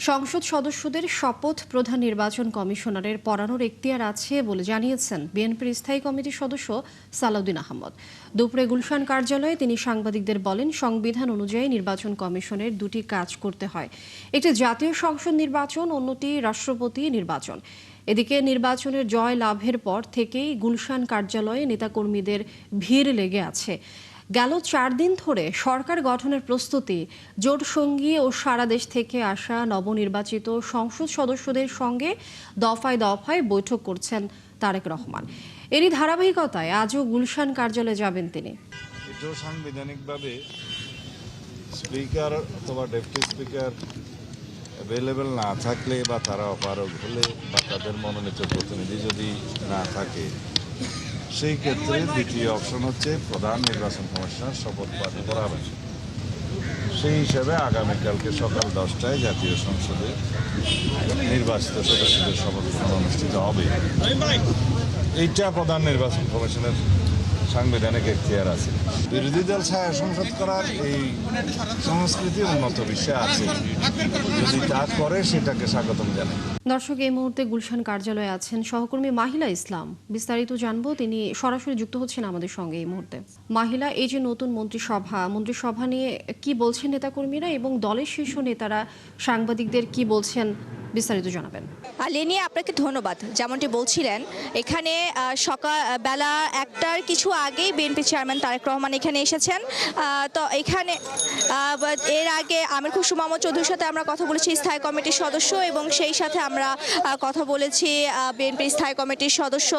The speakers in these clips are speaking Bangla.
সংসদ সদস্যদের শপথ প্রধান নির্বাচন কমিশনারের পড়ানোর এখতিয়ার আছে বলে জানিয়েছেন বিএনপির স্থায়ী কমিটির সদস্য সালাউদ্দিন আহমদ। দুপুরে গুলশান কার্যালয়ে তিনি সাংবাদিকদের বলেন, সংবিধান অনুযায়ী নির্বাচন কমিশনের দুটি কাজ করতে হয়। একটি জাতীয় সংসদ নির্বাচন, অন্যটি রাষ্ট্রপতি নির্বাচন। এদিকে নির্বাচনের জয় লাভের পর থেকেই গুলশান কার্যালয়ে নেতাকর্মীদের ভিড় লেগে আছে। গেল 4 দিন ধরে সরকার গঠনের প্রস্তুতি, জোটসঙ্গী ও সারা দেশ থেকে আসা নবনির্বাচিত সংসদ সদস্যদের সঙ্গে দফায় দফায় বৈঠক করছেন তারেক রহমান। এরই ধারাবাহিকতায় আজও গুলশান কার্যালয়ে যাবেন তিনি। সাংবিধানিকভাবে স্পিকার অথবা ডেপুটি স্পিকার অ্যাভেলেবেল না থাকলে বা তারা অপারগ হলে বা তাদের মনোনীত প্রতিনিধি যদি না থাকে, সেই ক্ষেত্রে দ্বিতীয় অপশন হচ্ছে প্রধান নির্বাচন কমিশনার শপথ পাঠ করাবেন। সেই হিসাবে আগামীকালকে সকাল 10টায় জাতীয় সংসদে নির্বাচিত সদস্যদের শপথ গ্রহণ অনুষ্ঠিত হবে। এইটা প্রধান নির্বাচন কমিশনের সাংবিধানিক এখতিয়ার আছে। বিরোধী দল ছায়া সংসদ করার এই সংস্কৃতি উন্নত বিশ্বে আছে, যদি তা করে সেটাকে স্বাগতম জানাই। দর্শক, এই মুহূর্তে গুলশান কার্যালয়ে আছেন সহকর্মী মাহিলা ইসলাম। বিস্তারিত জানবো, তিনি সরাসরি যুক্ত হচ্ছেন আমাদের সঙ্গে এই মুহূর্তে। মাহিলা, এই যে নতুন মন্ত্রিসভা নিয়ে কি বলছেন নেতাকর্মীরা এবং দলের শীর্ষ নেতারা সাংবাদিকদের কি বলছেন, বিস্তারিত জানাবেন। লেনি, আপনাকে ধন্যবাদ। যেমনটি বলছিলেন, এখানে বেলা 1টার কিছু আগেই বিএনপি চেয়ারম্যান তারেক রহমান এখানে এসেছেন। তো এখানে এর আগে আমির খসরু মাহমুদ চৌধুরীর সাথে আমরা কথা বলেছি, স্থায়ী কমিটির সদস্য, এবং সেই সাথে আমরা কথা বলেছি বিএনপির স্থায়ী কমিটির সদস্য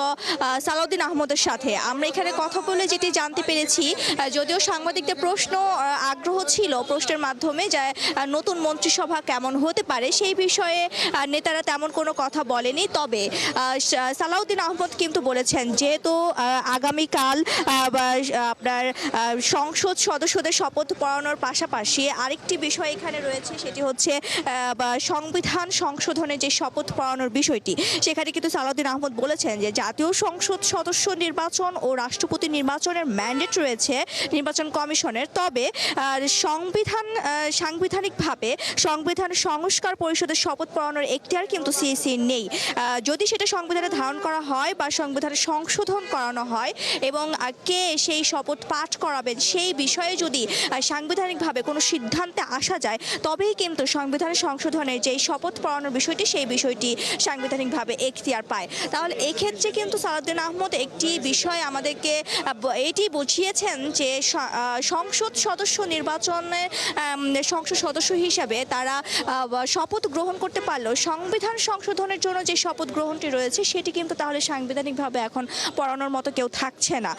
সালাউদ্দিন আহমদের সাথে। আমরা এখানে কথা বলে যেটি জানতে পেরেছি, যদিও সাংবাদিকদের আগ্রহ ছিল প্রশ্নের মাধ্যমে যে নতুন মন্ত্রিসভা কেমন হতে পারে, সেই বিষয়ে নেতারা তেমন কোনো কথা বলেনি। তবে সালাউদ্দিন আহমদ কিন্তু বলেছেন, যেহেতু আগামীকাল আপনার সংসদ সদস্যদের শপথ পড়ানোর পাশাপাশি আরেকটি বিষয় এখানে রয়েছে, সেটি হচ্ছে সংবিধান সংশোধনের যে শপথ পড়ানোর বিষয়টি। সেখানে কিন্তু সালাউদ্দিন আহমদ বলেছেন যে জাতীয় সংসদ সদস্য নির্বাচন ও রাষ্ট্রপতি নির্বাচনের ম্যান্ডেট রয়েছে নির্বাচন কমিশনের। তবে সাংবিধানিকভাবে সংবিধান সংস্কার পরিষদের শপথ পড়ানোর এখতিয়ার কিন্তু সিইসির নেই। যদি সেটা সংবিধানে ধারণ করা হয় বা সংবিধানে সংশোধন করানো হয় এবং কে সেই শপথ পাঠ করাবেন, সেই বিষয়ে যদি সাংবিধানিকভাবে কোনো সিদ্ধান্তে আসা যায়, তবেই কিন্তু সংবিধান সংশোধনের যেই শপথ পড়ানোর বিষয়টি, সেই বিষয়টি সাংবিধানিকভাবে এখতিয়ার পায়। তাহলে এক্ষেত্রে কিন্তু সালাউদ্দিন আহমদ একটি বিষয় আমাদেরকে এটি বুঝিয়েছেন যে সংসদ সদস্য নির্বাচনে সংসদ সদস্য হিসাবে তারা শপথ গ্রহণ করতে পারলেও সংবিধান সংশোধনের জন্য যে শপথ গ্রহণটি রয়েছে, সেটি কিন্তু তাহলে সাংবিধানিকভাবে এখন পড়ানোর মতো কেউ থাকছে না।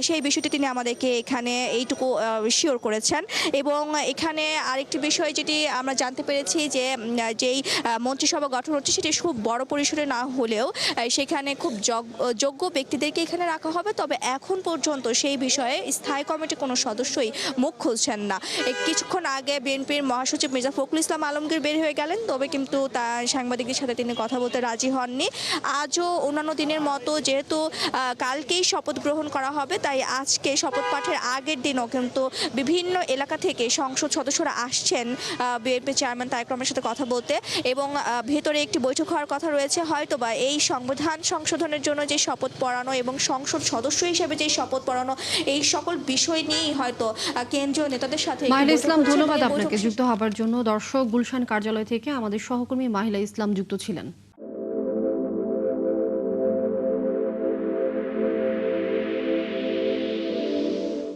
সেই বিষয়টি তিনি আমাদেরকে এখানে এইটুকু শিওর করেছেন। এবং এখানে আরেকটি বিষয় যেটি আমরা জানতে পেরেছি, যে যেই মন্ত্রিসভা গঠন হচ্ছে সেটি খুব বড় পরিসরে না হলেও সেখানে খুব যোগ্য ব্যক্তিদেরকে এখানে রাখা হবে। তবে এখন পর্যন্ত সেই বিষয়ে স্থায়ী কমিটির কোনো সদস্যই মুখ খুলছেন না। কিছুক্ষণ আগে বিএনপির মহাসচিব মির্জা ফখরুল ইসলাম আলমগীর বের হয়ে গেলেন, তবে কিন্তু তার সাংবাদিকদের সাথে তিনি কথা বলতে রাজি হননি। আজও অন্যান্য দিনের মতো, যেহেতু কালকেই শপথ গ্রহণ করা হবে, তাই আজকে শপথ পাঠের আগের দিনও কিন্তু বিভিন্ন এলাকা থেকে সংসদ সদস্যরা আসছেন বিএনপি চেয়ারম্যান তারেক রহমানের সাথে কথা বলতে, এবং ভেতরে একটি বৈঠক হওয়ার কথা রয়েছে। হয়তোবা এই সংবিধান সংশোধনের জন্য যে শপথ পড়ানো এবং সংসদ সদস্য হিসেবে যে শপথ পড়ানো, এই সকল বিষয় নিয়েই হয়তো কেন্দ্রীয় নেতাদের সাথে। মাহিলা ইসলাম, ধন্যবাদ আপনাকে যুক্ত হবার জন্য। দর্শক, গুলশান কার্যালয় থেকে আমাদের সহকর্মী মাহিলা ইসলাম যুক্ত ছিলেন।